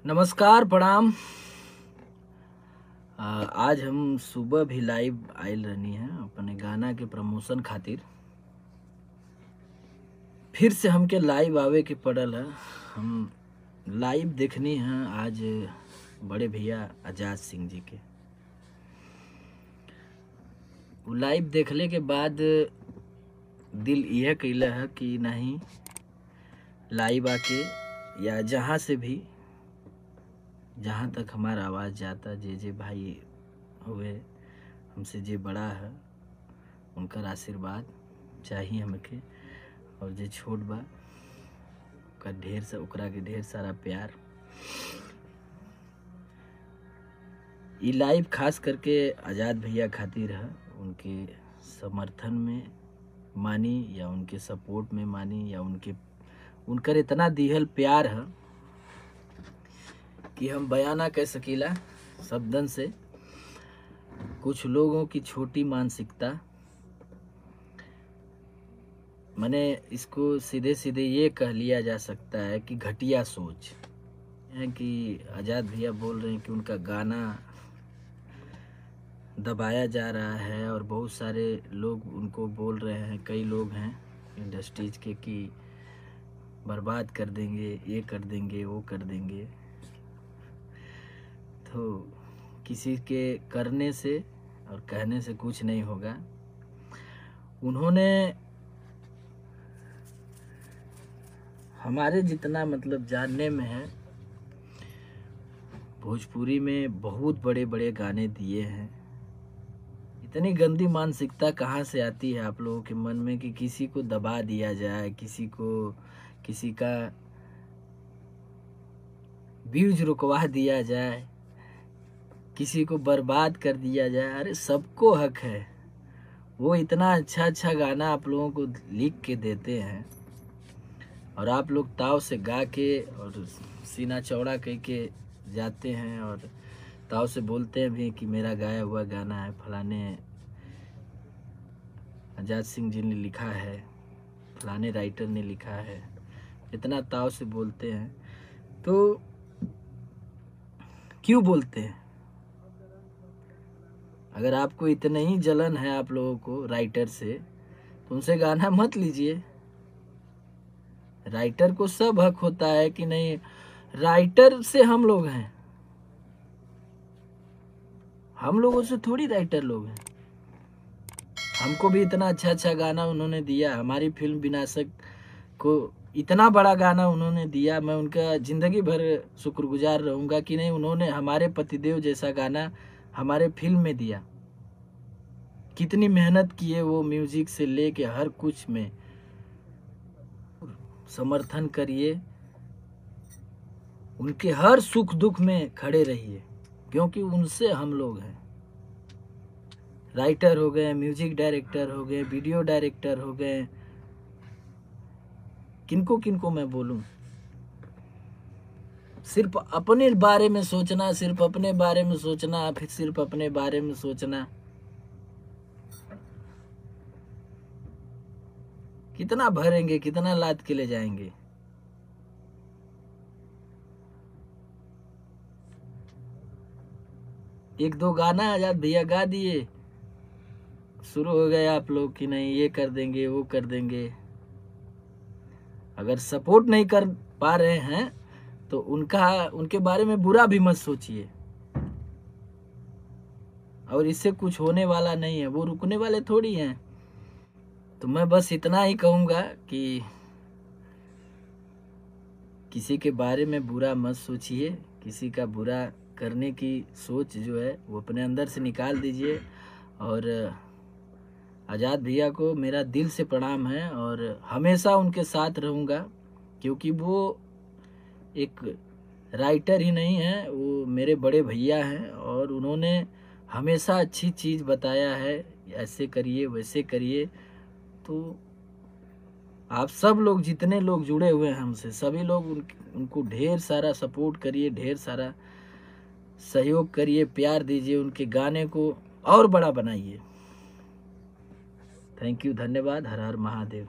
नमस्कार प्रणाम। आज हम सुबह भी लाइव आयल रहनी है अपने गाना के प्रमोशन खातिर। फिर से हमके लाइव आवे के पड़ल है। हम लाइव देखनी है आज बड़े भैया आजाद सिंह जी के। वो लाइव देखले के बाद दिल यह कैला है कि नहीं, लाइव आके या जहाँ से भी, जहाँ तक हमारा आवाज़ जाता, जे भाई हुए हमसे जे बड़ा है उनका आशीर्वाद चाहिए हमके, और जे छोट बा ओकरा के ढेर सारा प्यार। ये लाइव खास करके आज़ाद भैया खातिर है, उनके समर्थन में मानी या उनके सपोर्ट में मानी या उनकर इतना दिहल प्यार है कि हम बयां ना कह सकीला शब्दन से। कुछ लोगों की छोटी मानसिकता, मैंने इसको सीधे सीधे ये कह लिया जा सकता है कि घटिया सोच है कि आज़ाद भैया बोल रहे हैं कि उनका गाना दबाया जा रहा है, और बहुत सारे लोग उनको बोल रहे हैं, कई लोग हैं इंडस्ट्रीज के, कि बर्बाद कर देंगे, ये कर देंगे, वो कर देंगे। तो किसी के करने से और कहने से कुछ नहीं होगा। उन्होंने हमारे जितना मतलब जानने में है, भोजपुरी में बहुत बड़े बड़े गाने दिए हैं। इतनी गंदी मानसिकता कहाँ से आती है आप लोगों के मन में कि किसी को दबा दिया जाए, किसी का व्यूज रुकवा दिया जाए, किसी को बर्बाद कर दिया जाए। अरे सबको हक है। वो इतना अच्छा गाना आप लोगों को लिख के देते हैं और आप लोग ताव से गा के और सीना चौड़ा कह के जाते हैं और ताव से बोलते हैं भी कि मेरा गाया हुआ गाना है, फलाने आज़ाद सिंह जी ने लिखा है, फलाने राइटर ने लिखा है। इतना ताव से बोलते हैं तो क्यों बोलते हैं? अगर आपको इतना ही जलन है आप लोगों को राइटर से, तो उनसे गाना मत लीजिए। राइटर को सब हक होता है कि नहीं, राइटर से हम लोग हैं, हम लोगों से थोड़ी राइटर लोग हैं। हमको भी इतना अच्छा गाना उन्होंने दिया, हमारी फिल्म विनाशक को इतना बड़ा गाना उन्होंने दिया। मैं उनका जिंदगी भर शुक्रगुजार रहूंगा कि नहीं, उन्होंने हमारे पतिदेव जैसा गाना हमारे फिल्म में दिया। कितनी मेहनत किए वो, म्यूजिक से लेके हर कुछ में। समर्थन करिए, उनके हर सुख दुख में खड़े रहिए, क्योंकि उनसे हम लोग हैं। राइटर हो गए, म्यूजिक डायरेक्टर हो गए, वीडियो डायरेक्टर हो गए, किनको मैं बोलूं। सिर्फ अपने बारे में सोचना, सिर्फ अपने बारे में सोचना, फिर सिर्फ अपने बारे में सोचना। कितना भरेंगे, कितना लाद के ले जाएंगे। एक दो गाना आजाद भैया गा दिए, शुरू हो गए आप लोग कि नहीं ये कर देंगे, वो कर देंगे। अगर सपोर्ट नहीं कर पा रहे हैं तो उनके बारे में बुरा भी मत सोचिए, और इससे कुछ होने वाला नहीं है। वो रुकने वाले थोड़ी हैं। तो मैं बस इतना ही कहूंगा कि किसी के बारे में बुरा मत सोचिए, किसी का बुरा करने की सोच जो है वो अपने अंदर से निकाल दीजिए। और आज़ाद भैया को मेरा दिल से प्रणाम है, और हमेशा उनके साथ रहूंगा, क्योंकि वो एक राइटर ही नहीं है, वो मेरे बड़े भैया हैं, और उन्होंने हमेशा अच्छी चीज़ बताया है, ऐसे करिए वैसे करिए। तो आप सब लोग, जितने लोग जुड़े हुए हैं हमसे, सभी लोग उनको ढेर सारा सपोर्ट करिए, ढेर सारा सहयोग करिए, प्यार दीजिए, उनके गाने को और बड़ा बनाइए। थैंक यू, धन्यवाद। हर हर महादेव।